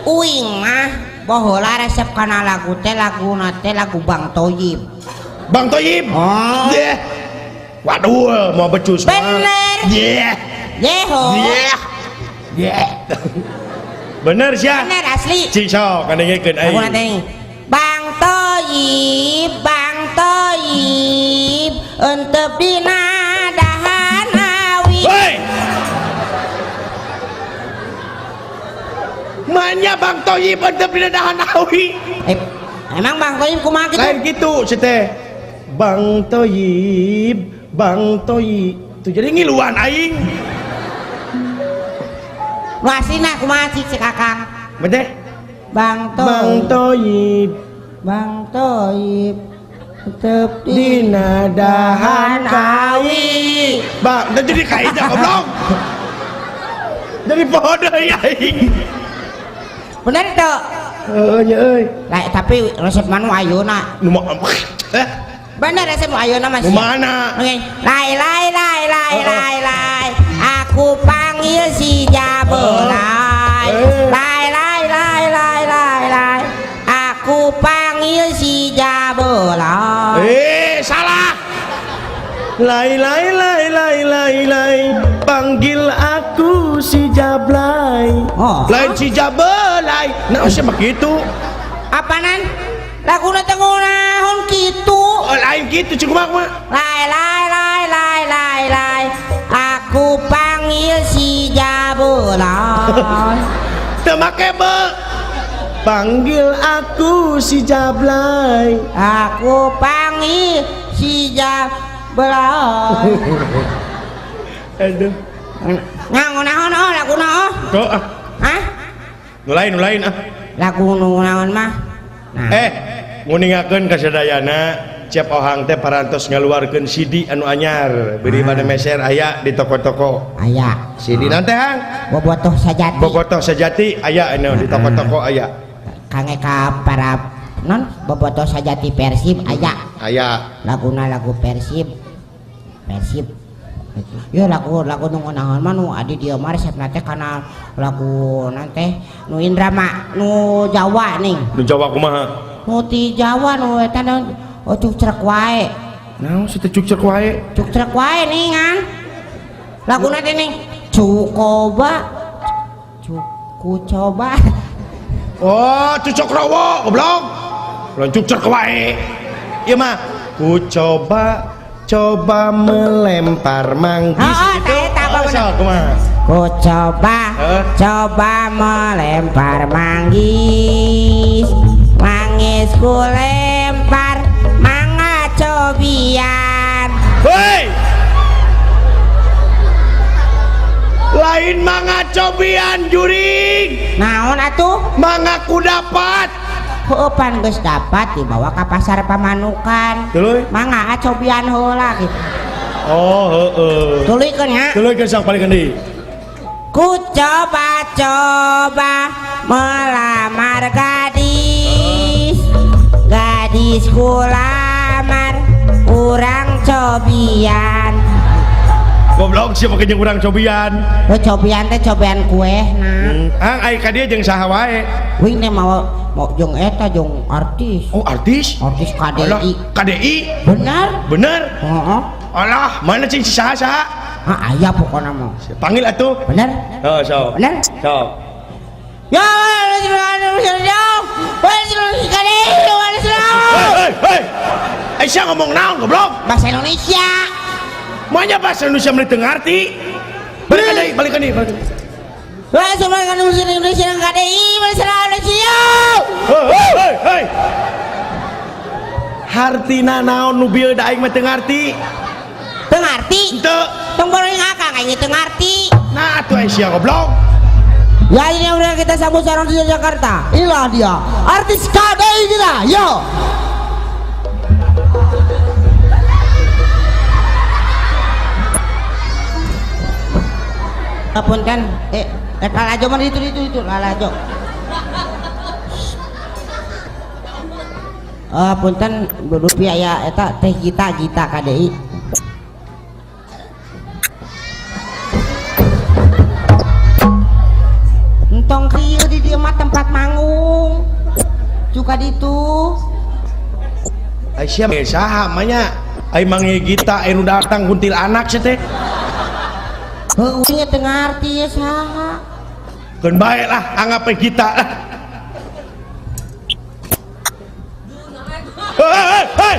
uing mah baheula resep kana lagu teh lagu Bang Toyib. Bang Toyib. Oh. Yeah. Waduh, mau becus. Bener. Yeah. Yeho. Yeah. Yeah. Bener sih. Bener asli. Cik sok kandengekeun aing. Lagu nanti. Bang Toyib entep dina dahan awi. Hei. Manya Bang Toyib entep dina dahan awi. Emang Bang Toyib kumaha gitu? Lain gitu seteh. Bang Toyib tuh jadi ngiluan aing. Lu aslina kumaha cik si Kakang? Bener? Bang Toyib tetep Dina dahan awi. Bang, udah jadi kaida goblok. Jadi pohon deui aing. Bener tuh. Heeh nya euy. Lah tapi resep manu ayeuna. Nu Bener resep ayeuna Mas. Mana? Lai. Aku panggil si Jabelai. Lai. Aku panggil si Jabelai. Salah. Lai. Panggil aku si Jablay. Oh. Lain si Jabelai. Nah, usah begitu. Apaanan? Laguna teh naon kitu? Oh, lain gitu cukup mah. Lai. Aku panggil si Jabelai. Teu make be. Panggil aku si Jablay. Aku panggil si Jabelai. Aduh. Naon laguna oh. Kok ah. Hah? Nu lain ah. Lagu naon mah? Nah. Nguningakeun ka sadayana Ciap Ohang teh parantos ngaluarkeun CD anu anyar beri pada meser aya di toko-toko. Aya. CD nanti Hang. Bobotoh sajati. Bobotoh sajati aya anu di toko-toko aya. Kange ka para non bobotoh sajati Persib aya. Aya. Laguna lagu Persib. Ya lagu nu naon mah nu adi dieu mah resepna teh kana lagu nanti nu Indra mah nu Jawa nih. Nu Jawa kumaha? Nu ti Jawa nu eta cuk cerek wae. Naon si teh cuk cerek wae? Cuk cerek wae nih ngan. Laguna teh nih Cukoba. Cuku coba. Oh, cucok rawo goblok. Lain cuk cerek wae. Ieu mah ku coba melempar manggis gitu. Ku coba melempar manggis ku lempar mangga cobian. Hei, lain mangga cobian juring. Naon atuh? Mangga ku dapat. Pan geus dapat dibawa ke pasar Pamanukan. Tuluy. Mangga cobian heula gitu. Oh, heeh. Tuluykeun nya. Tuluykeun sang palingkeun deui. Ku coba melamar gadis ku lamar urang cobian. Goblok siapa jeung urang cobian. Oh cobian teh cobian kue nah. Hang ai ka dieu jeung saha wae. Wing teh mau jeung eta jeung artis. Oh artis? Artis KDI. Alah, KDI? Bener? Heeh. Alah, mana cing saha? Ah aya pokona mah. Panggil atuh. Bener? Heeh, sok. Bener? Sok. Ya, Hei. Aisyah ngomong naon goblok? Bahasa Indonesia. Manya bahasa Indonesia meni teu ngarti. Balik ka deui. Wah, semua kan bahasa Indonesia yang KDI, bahasa Indonesia. Hei. Hartina naon nu bieu da aing mah teu ngarti. Teu ngarti? Teu. Tong bareng akang aing teu ngarti. Nah, atuh Aisyah goblok. Ya ini yang udah kita sambut sekarang di Jakarta. Inilah dia, artis KDI kita. Yo. Punten, lalajo mah itu lalajo. Punten rupiah ya eta teh Gita KDI. Entong kieu di dieu mah tempat ka ditu. Aisyah saha manya ai mangi Gita anu datang kuntil anak sia teh. Heuh nya teu ngarti ya saha. Keun bae lah anggap Gita lah.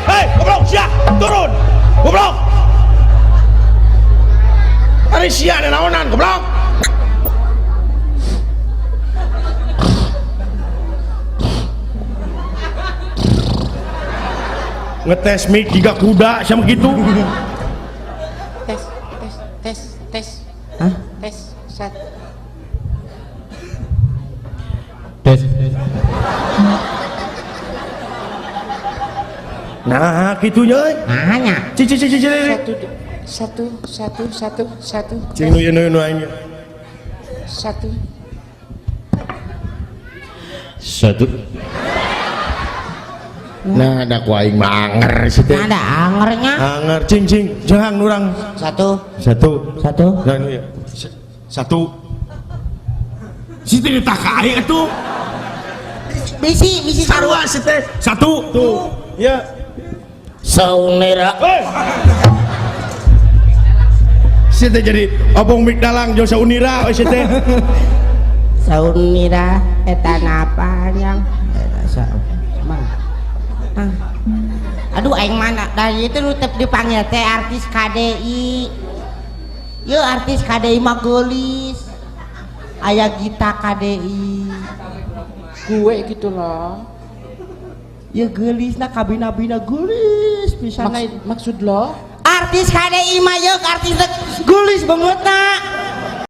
Hei, goblok sia, turun. Goblok. Ari sia ada naonan goblok. Ngetes mic juga kuda sama gitu. Tes. Hah? Tes. Set. Tes. Nah gitu nya. Nanya. Ci. Satu. Cing nu aing. Satu. Nah, ada ku aing mah anger sih teh. Ada angernya. Anger cing jangan urang. Satu. Nah, nu ya. Satu. Situ tak kae atuh. Bisi Sarua sih teh. Satu. Tuh. Ya. Saunera. Si teh jadi obong mik dalang jeung saunira we si teh. Saunira eta napa yang aduh aing mana dari itu lu tep dipanggil teh artis KDI. Yo artis KDI mah geulis. Aya Gita KDI. Gue gitu loh. Ya geulisna kabina-bina geulis pisan. Maksud lo? Artis KDI mah yuk artis geulis banget nak.